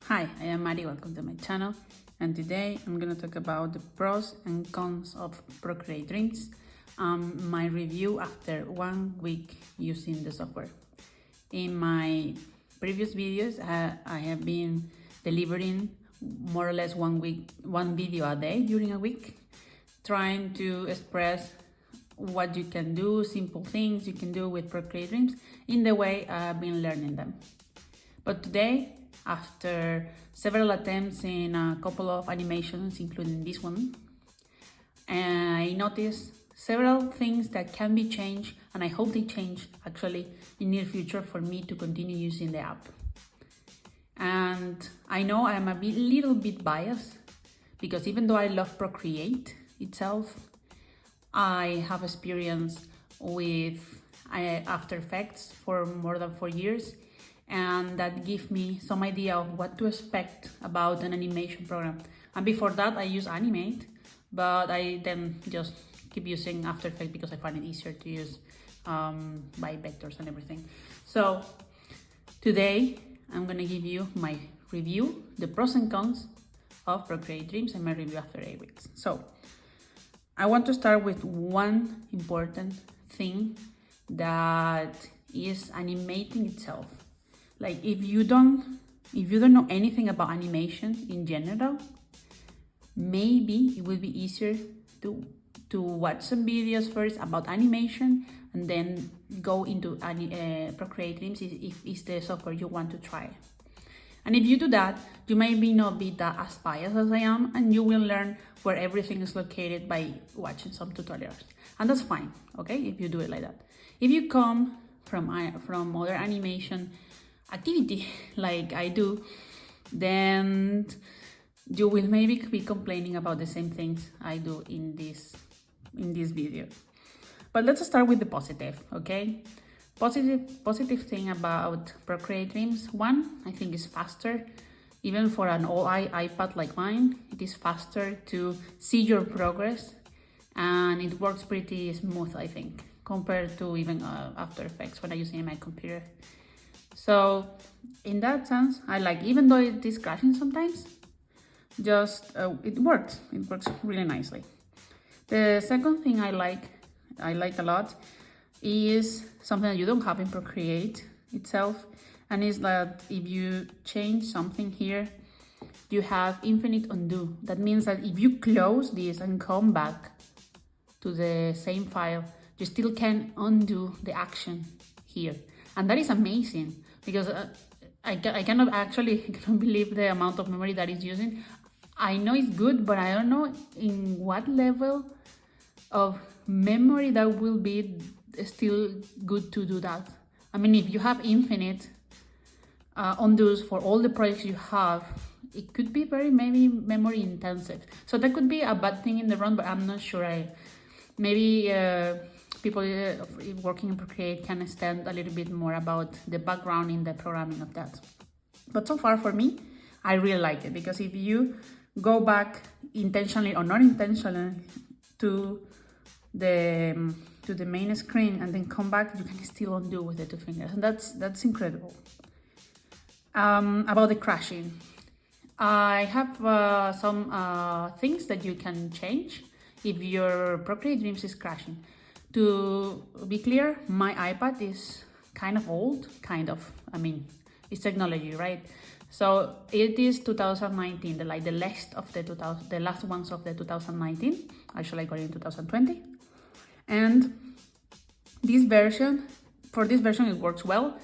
Hi, I am Mari, welcome to my channel, and today I'm going to talk about the pros and cons of Procreate Dreams, my review after 1 week using the software. In my previous videos, I have been delivering more or less one video a day during a week, trying to express what you can do, simple things you can do with Procreate Dreams in the way I've been learning them. But today, after several attempts in a couple of animations, including this one, I noticed several things that can be changed, and I hope they change actually in near future for me to continue using the app. And I know I'm a little bit biased because even though I love Procreate itself, I have experience with After Effects for more than 4 years, and that gives me some idea of what to expect about an animation program. And before that I used Animate, but I then just keep using After Effects because I find it easier to use by vectors and everything. So today I'm gonna give you my review, the pros and cons of Procreate Dreams, and my review after 8 weeks. So I want to start with one important thing that is animating itself. Like if you don't know anything about animation in general, maybe it will be easier to watch some videos first about animation and then go into Procreate Dreams if it's the software you want to try. And if you do that, you maybe not be that as biased as I am, and you will learn where everything is located by watching some tutorials. And that's fine, okay, if you do it like that. If you come from other animation activity like I do, then you will maybe be complaining about the same things I do in this video. But let's start with the positive, okay? Positive thing about Procreate Dreams. One, I think is faster. Even for an old iPad like mine, it is faster to see your progress, and it works pretty smooth, I think, compared to even After Effects when I use it in my computer. So in that sense, I like, even though it is crashing sometimes, just it works really nicely. The second thing I like a lot is something that you don't have in Procreate itself, and is that if you change something here, you have infinite undo. That means that if you close this and come back to the same file, you still can undo the action here. And that is amazing because I cannot believe the amount of memory that it's using. I know it's good, but I don't know in what level of memory that will be still good to do that. I mean, if you have infinite undos for all the projects you have, it could be maybe memory intensive. So that could be a bad thing in the run, but I'm not sure. Maybe people working in Procreate can understand a little bit more about the background in the programming of that. But so far for me, I really like it, because if you go back intentionally or not intentionally to the main screen and then come back, you can still undo with the 2 fingers, and that's incredible. About the crashing, I have some things that you can change if your Procreate Dreams is crashing. To be clear, my iPad is kind of old, I mean, it's technology, right? So it is 2019, the last ones of the 2019. Actually, I got it in 2020. And for this version, it works well.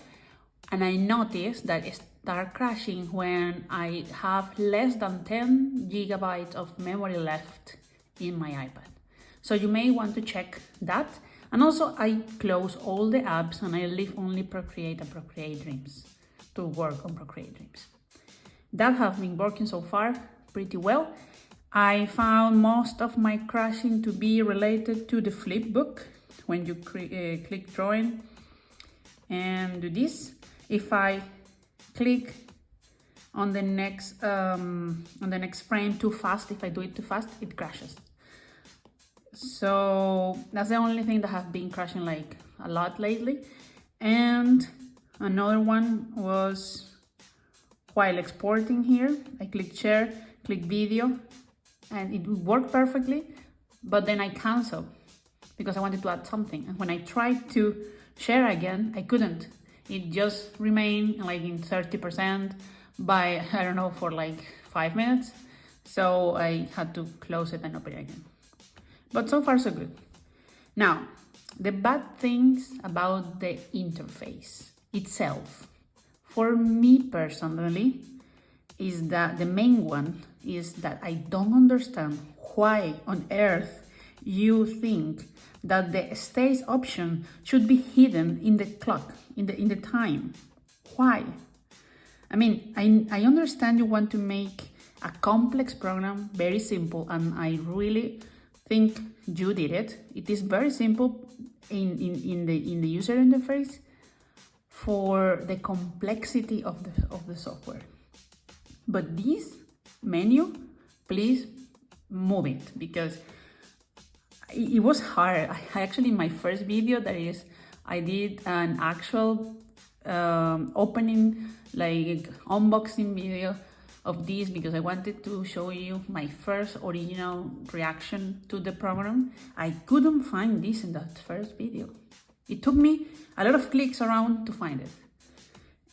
And I noticed that it starts crashing when I have less than 10 gigabytes of memory left in my iPad. So you may want to check that. And also I close all the apps and I leave only Procreate and Procreate Dreams to work on Procreate Dreams. That has been working so far pretty well. I found most of my crashing to be related to the flipbook. When you click drawing and do this, if I click on the next frame too fast, if I do it too fast, it crashes. So that's the only thing that has been crashing like a lot lately. And another one was while exporting here. I click share, click video, and it worked perfectly, but then I cancel because I wanted to add something. And when I tried to share again, I couldn't. It just remained like in 30% by, I don't know, for like 5 minutes. So I had to close it and open it again. But so far so good. Now, the bad things about the interface itself, for me personally, is that the main one is that I don't understand why on earth you think that the stage option should be hidden in the clock, in the time. Why? I mean, I understand you want to make a complex program very simple, and I really think you did it. It is very simple in the user interface for the complexity of the software. But this menu, please move it, because it was hard. I actually, in my first video, that is, I did an actual opening, like unboxing video of this, because I wanted to show you my first original reaction to the program. I couldn't find this in that first video. It took me a lot of clicks around to find it.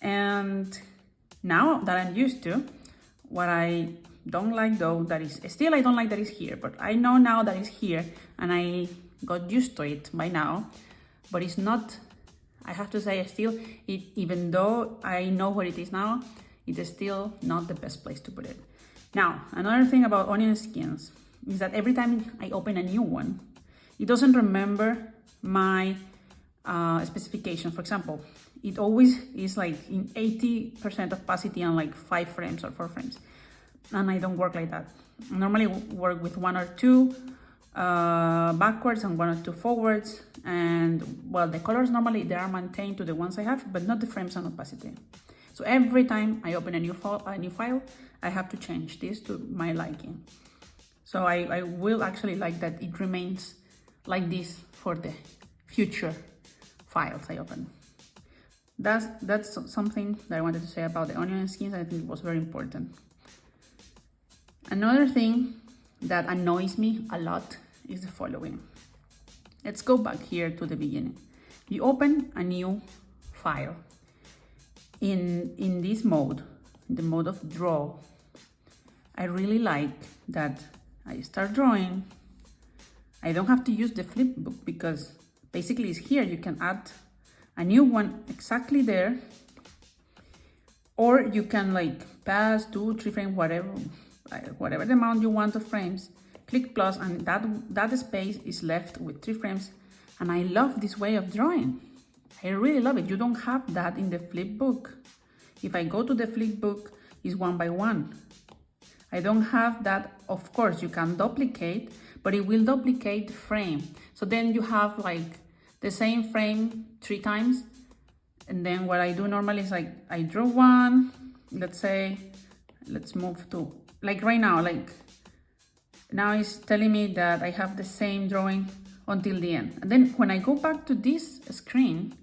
And now that I'm used to, what I don't like though, that is still, I don't like that it's here, but I know now that it's here and I got used to it by now. But it's not, I have to say, still, even though I know where it is now, it is still not the best place to put it. Now, another thing about onion skins is that every time I open a new one, it doesn't remember my specification. For example, it always is like in 80% opacity and like 5 frames or 4 frames. And I don't work like that. I normally work with 1 or 2 backwards and 1 or 2 forwards. And well, the colors normally, they are maintained to the ones I have, but not the frames and opacity. So every time I open a new file, I have to change this to my liking. So I will actually like that it remains like this for the future files I open. That's something that I wanted to say about the onion skins. I think it was very important. Another thing that annoys me a lot is the following. Let's go back here to the beginning. You open a new file in this mode, the mode of draw. I really like that I start drawing. I don't have to use the flip book because basically it's here. You can add a new one exactly there, or you can like pass 2, 3 frames, whatever the amount you want of frames, click plus, and that space is left with 3 frames. And I love this way of drawing. I really love it. You don't have that in the flip book. If I go to the flip book, it's 1 by 1. I don't have that. Of course, you can duplicate, but it will duplicate the frame. So then you have like the same frame 3 times. And then what I do normally is like I draw one, let's say, let's move to, like right now, like now it's telling me that I have the same drawing until the end. And then when I go back to this screen,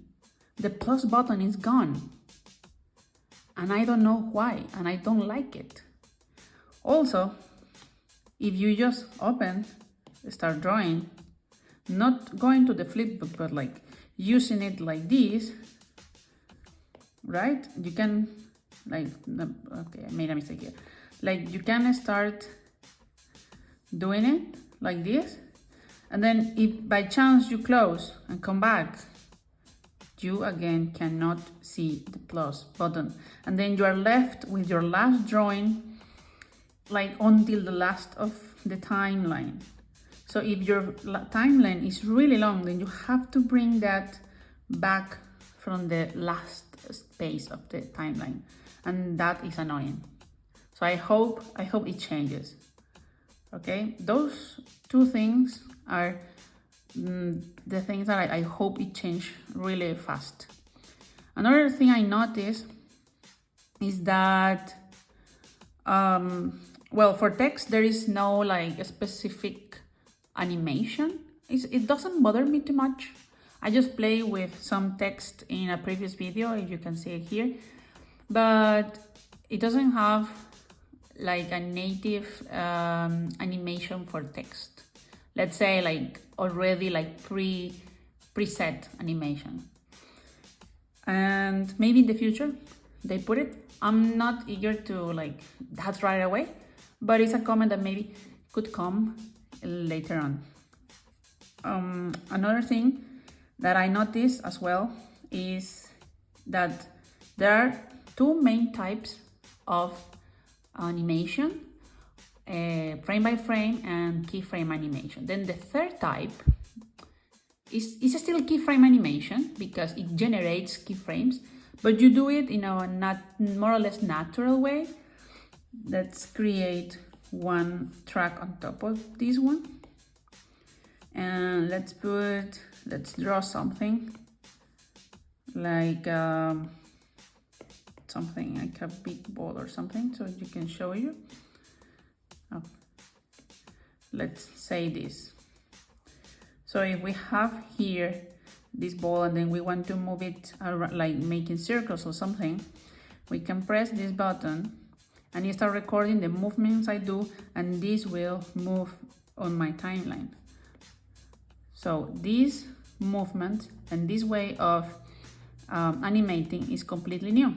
the plus button is gone. And I don't know why, and I don't like it. Also, if you just open, start drawing, not going to the flip book, but like using it like this, right? You can like, okay, I made a mistake here. Like you can start doing it like this. And then if by chance you close and come back, you again cannot see the plus button. And then you are left with your last drawing, like until the last of the timeline. So if your timeline is really long, then you have to bring that back from the last space of the timeline. And that is annoying. So I hope it changes. Okay, those 2 things are the things that I hope it change really fast. Another thing I noticed is that, well, for text, there is no like a specific animation. It doesn't bother me too much. I just play with some text in a previous video, if you can see it here. But it doesn't have like a native animation for text. Let's say like already like preset animation. And maybe in the future they put it. I'm not eager to like that right away, but it's a comment that maybe could come later on. Another thing that I noticed as well is that there are two main types of animation, frame by frame and keyframe animation. Then the third type is still keyframe animation because it generates keyframes, but you do it in a more or less natural way. Let's create one track on top of this one. And let's draw something like something like a big ball or something, so you can show you. Oh. Let's say this. So if we have here this ball and then we want to move it around, like making circles or something, we can press this button and it start recording the movements I do, and this will move on my timeline. So this movement and this way of animating is completely new.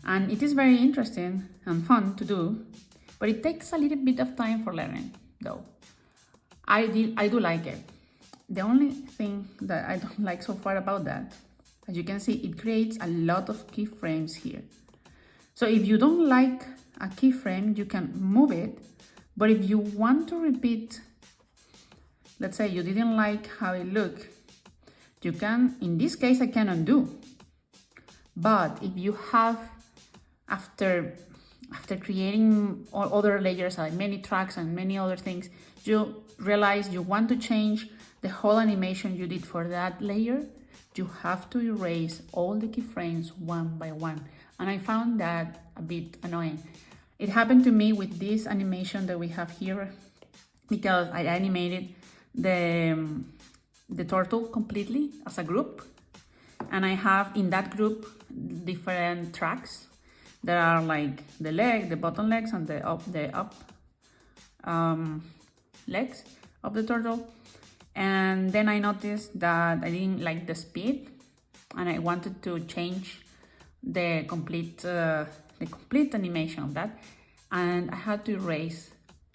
And it is very interesting and fun to do, but it takes a little bit of time for learning though. I do like it. The only thing that I don't like so far about that, as you can see, it creates a lot of keyframes here. So if you don't like a keyframe, you can move it, but if you want to repeat, let's say you didn't like how it looked, you can, in this case I can undo. But if you have, after creating all other layers, like many tracks and many other things, you realize you want to change the whole animation you did for that layer, you have to erase all the keyframes one by one. And I found that a bit annoying. It happened to me with this animation that we have here, because I animated the turtle completely as a group, and I have in that group different tracks that are like the leg, the bottom legs, and the up legs of the turtle. And then I noticed that I didn't like the speed, and I wanted to change the complete animation of that, and I had to erase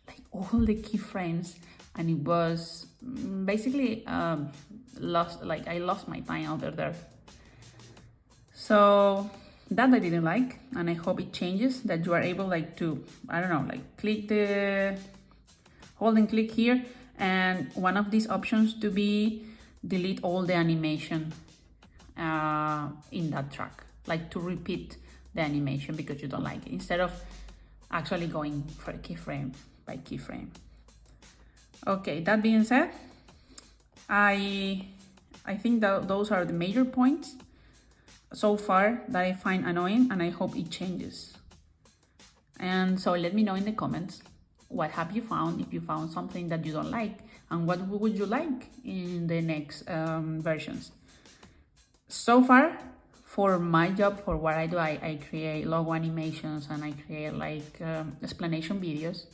like all the keyframes, and it was basically lost. Like I lost my time over there. So that I didn't like, and I hope it changes, that you are able like to, I don't know, like click the hold and click here, and one of these options to be delete all the animation in that track, like to repeat the animation because you don't like it, instead of actually going for keyframe by keyframe. Okay, that being said, I think that those are the major points so far that I find annoying, and I hope it changes. And so let me know in the comments, what have you found, if you found something that you don't like, and what would you like in the next versions. So far, for my job, for what I do, I create logo animations and I create like explanation videos.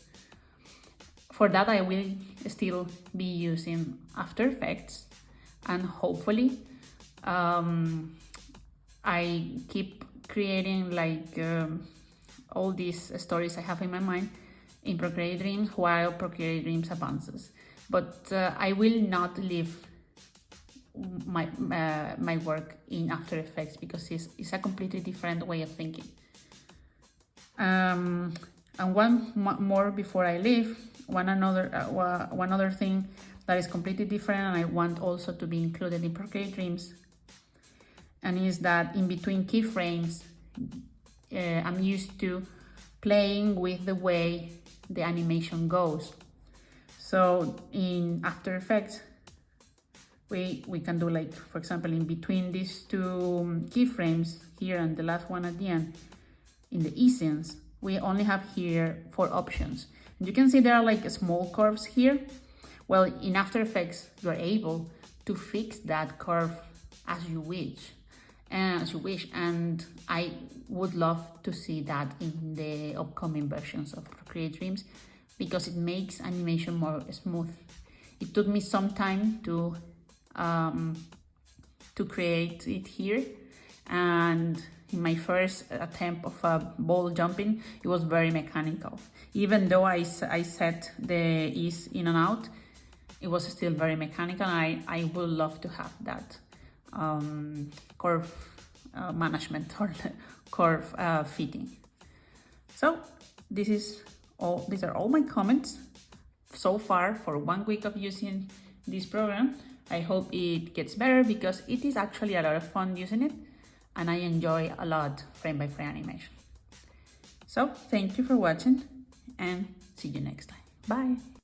For that, I will still be using After Effects, and hopefully I keep creating like all these stories I have in my mind in Procreate Dreams while Procreate Dreams advances. But I will not leave my work in After Effects, because it's a completely different way of thinking. And one more before I leave, one other thing that is completely different, and I want also to be included in Procreate Dreams, and is that in between keyframes, I'm used to playing with the way the animation goes. So in After Effects, we can do like, for example, in between these two keyframes here and the last one at the end, in the essence, we only have here 4 options. And you can see there are like small curves here. Well, in After Effects, you're able to fix that curve as you wish. as you wish, and I would love to see that in the upcoming versions of Procreate Dreams, because it makes animation more smooth. It took me some time to create it here, and in my first attempt of ball jumping, it was very mechanical. Even though I set the ease in and out, it was still very mechanical. I would love to have that curve management or curve fitting. So these are all my comments so far for 1 week of using this program. I hope it gets better, because it is actually a lot of fun using it, and I enjoy a lot frame by frame animation. So thank you for watching, and see you next time. Bye.